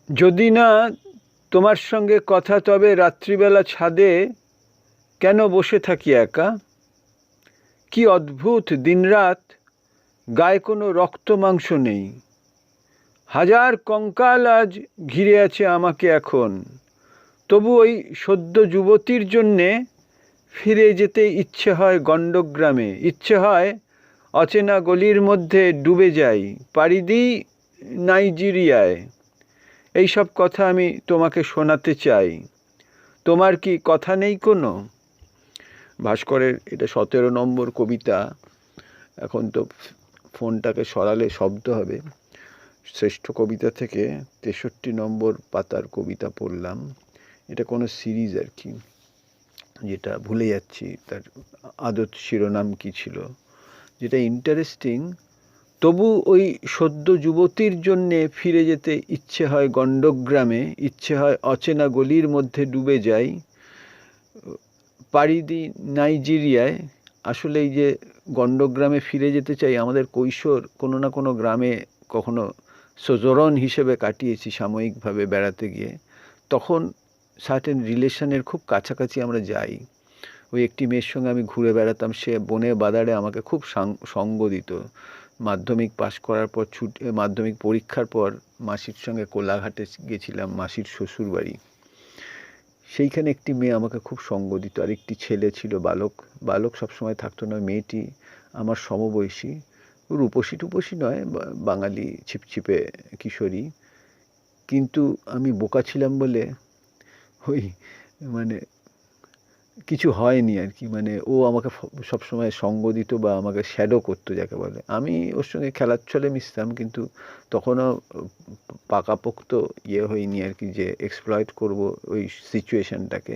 যদি না তোমার সঙ্গে কথা, তবে রাত্রিবেলা ছাদে কেন বসে থাকি একা? কি অদ্ভুত দিনরাত, গায়ে কোনো রক্ত মাংস নেই। হাজার কঙ্কাল আজ ঘিরে আছে আমাকে এখন। তবু ওই সদ্য যুবতীর জন্যে ফিরে যেতে ইচ্ছে হয় গণ্ডগ্রামে। ইচ্ছে হয় অচেনা গলির মধ্যে ডুবে যাই, পাড়ি দিই নাইজেরিয়ায়। এইসব কথা আমি তোমাকে শোনাতে চাই। তোমার কি কথা নেই কোনো? ভাস্করের এটা 17 নম্বর কবিতা। এখন তো ফোনটাকে সরালে শব্দ হবে। শ্রেষ্ঠ কবিতা থেকে 63 নম্বর পাতার কবিতা পড়লাম। এটা কোনো সিরিজ আর কি, যেটা ভুলে যাচ্ছি তার আদত শিরোনাম কি ছিল। যেটা ইন্টারেস্টিং, তবু ওই সদ্য যুবতীর জন্যে ফিরে যেতে ইচ্ছে হয় গণ্ডগ্রামে। ইচ্ছে হয় অচেনা গলির মধ্যে ডুবে যাই, পাড়ি দিই নাইজেরিয়ায়। আসলে এই যে গণ্ডগ্রামে ফিরে যেতে চাই, আমাদের কৈশোর কোনো না কোনো গ্রামে কখনো সোজরন হিসেবে কাটিয়েছি সাময়িকভাবে বেড়াতে গিয়ে। তখন সার্টেন রিলেশনের খুব কাছাকাছি আমরা যাই। ওই একটি মেয়ের সঙ্গে আমি ঘুরে বেড়াতাম, সে বনে বাদারে আমাকে খুব সঙ্গ দিত। মাধ্যমিক পাশ করার পর মাধ্যমিক পরীক্ষার পর মাসির সঙ্গে কোলাঘাটে গেছিলাম, মাসির শ্বশুর বাড়ি। সেইখানে একটি মেয়ে আমাকে খুব সঙ্গ দিত, আর একটি ছেলে ছিল, বালক। বালক সবসময় থাকতো না, মেয়েটি আমার সমবয়সী, রূপসী টুপসী নয়, বাঙালি ছিপছিপে কিশোরী। কিন্তু আমি বোকা ছিলাম বলে ওই মানে কিছু হয়নি আর কি। মানে ও আমাকে সবসময় সঙ্গ দিত বা আমাকে শ্যাডো করতো যাকে বলে। আমি ওর সঙ্গে খেলার ছলে মিশতাম, কিন্তু তখনও পাকাপোক্ত হয়নি আর কি, যে এক্সপ্লয়েট করব ওই সিচুয়েশনটাকে।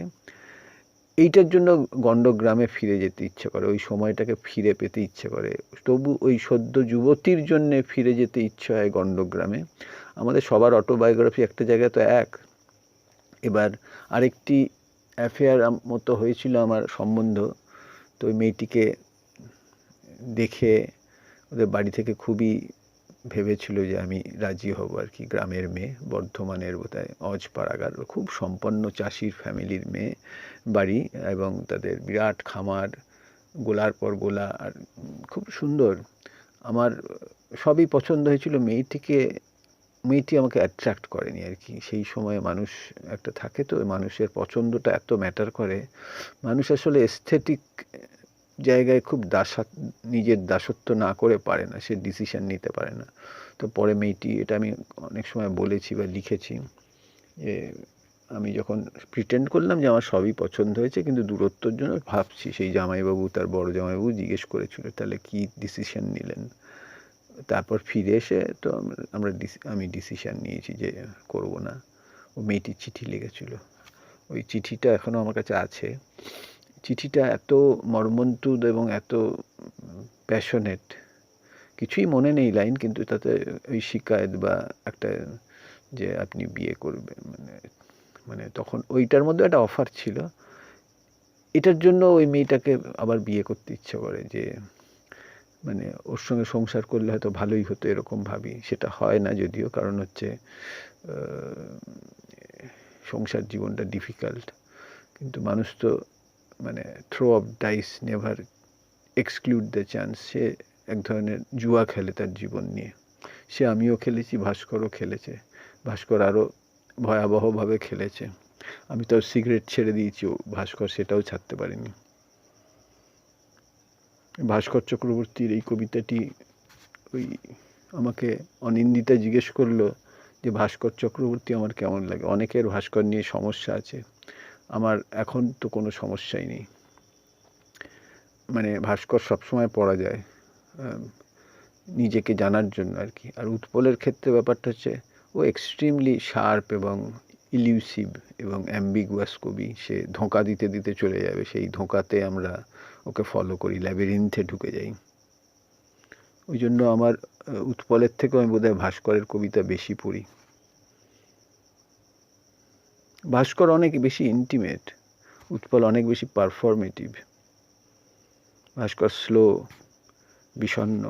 এইটার জন্য গণ্ডগ্রামে ফিরে যেতে ইচ্ছে করে, ওই সময়টাকে ফিরে পেতে ইচ্ছে করে। তবু ওই সদ্য যুবতীর জন্যে ফিরে যেতে ইচ্ছে হয় গণ্ডগ্রামে। আমাদের সবার অটোবায়োগ্রাফি একটা জায়গায় তো এক। এবার আরেকটি অ্যাফেয়ার মতো হয়েছিল আমার সম্বন্ধ। তো ওই মেয়েটিকে দেখে ওদের বাড়ি থেকে খুবই ভেবেছিল যে আমি রাজি হব আর কি। গ্রামের মেয়ে, বর্ধমানের বোধহয় অজপাড়াগার, খুব সম্পন্ন চাষির ফ্যামিলির মেয়ে বাড়ি, এবং তাদের বিরাট খামার, গোলার পর গোলা, আর খুব সুন্দর। আমার সবই পছন্দ হয়েছিল। মেয়েটি আমাকে অ্যাট্রাক্ট করেনি আর কি। সেই সময়ে মানুষ একটা থাকে তো, মানুষের পছন্দটা এত ম্যাটার করে। মানুষ আসলে এস্থেটিক জায়গায় খুব নিজের দাসত্ব না করে পারে না, সে ডিসিশন নিতে পারে না। তো পরে মেয়েটি, এটা আমি অনেক সময় বলেছি বা লিখেছি, যে আমি যখন প্রিটেন্ড করলাম যে আমার সবই পছন্দ হয়েছে, কিন্তু দূরত্বর জন্য ভাবছি, সেই জামাইবাবু, তার বড় জামাইবাবু জিজ্ঞেস করেছিল তাহলে কি ডিসিশন নিলেন। তারপর ফিরে এসে তো আমি ডিসিশান নিয়েছি যে করব না। ও মেয়েটি চিঠি লিখেছিল, ওই চিঠিটা এখনও আমার কাছে আছে। চিঠিটা এত মর্মন্তুদ এবং এত প্যাশনেট, কিছুই মনে নেই লাইন, কিন্তু তাতে ওই শিকায়ত বা একটা, যে আপনি বিয়ে করবেন, মানে তখন ওইটার মধ্যে একটা অফার ছিল। এটার জন্য ওই মেয়েটাকে আবার বিয়ে করতে ইচ্ছে করে, যে মানে ওর সঙ্গে সংসার করলে হয়তো ভালোই হতো, এরকম ভাবি। সেটা হয় না যদিও, কারণ হচ্ছে সংসার জীবনটা ডিফিকাল্ট। কিন্তু মানুষ তো মানে throw of dice, never exclude the chance. সে এক ধরনের জুয়া খেলে তার জীবন নিয়ে। সে আমিও খেলেছি, ভাস্করও খেলেছে। ভাস্কর আরও ভয়াবহভাবে খেলেছে। আমি তো সিগারেট ছেড়ে দিয়েছি, ভাস্কর সেটাও ছাড়তে পারিনি। ভাস্কর চক্রবর্তীর এই কবিতাটি, ওই আমাকে অনিন্দিতা জিজ্ঞেস করলো যে ভাস্কর চক্রবর্তী আমার কেমন লাগে। অনেকের ভাস্কর নিয়ে সমস্যা আছে, আমার এখন তো কোনো সমস্যাই নেই। মানে ভাস্কর সবসময় পড়া যায় নিজেকে জানার জন্য আর কি। আর উৎপলের ক্ষেত্রে ব্যাপারটা হচ্ছে, ও এক্সট্রিমলি শার্প এবং ইলিউসিভ এবং অ্যাম্বিগুয়াস কবি। সে ধোঁকা দিতে দিতে চলে যাবে, সেই ধোঁকাতে আমরা ওকে ফলো করি, ল্যাবিরিন্থে ঢুকে যাই। ওই জন্য আমার উৎপলের থেকেও আমি বোধহয় ভাস্করের কবিতা বেশি পড়ি। ভাস্কর অনেক বেশি ইন্টিমেট, উৎপল অনেক বেশি পারফর্মেটিভ। ভাস্কর স্লো, বিষণ্ণ,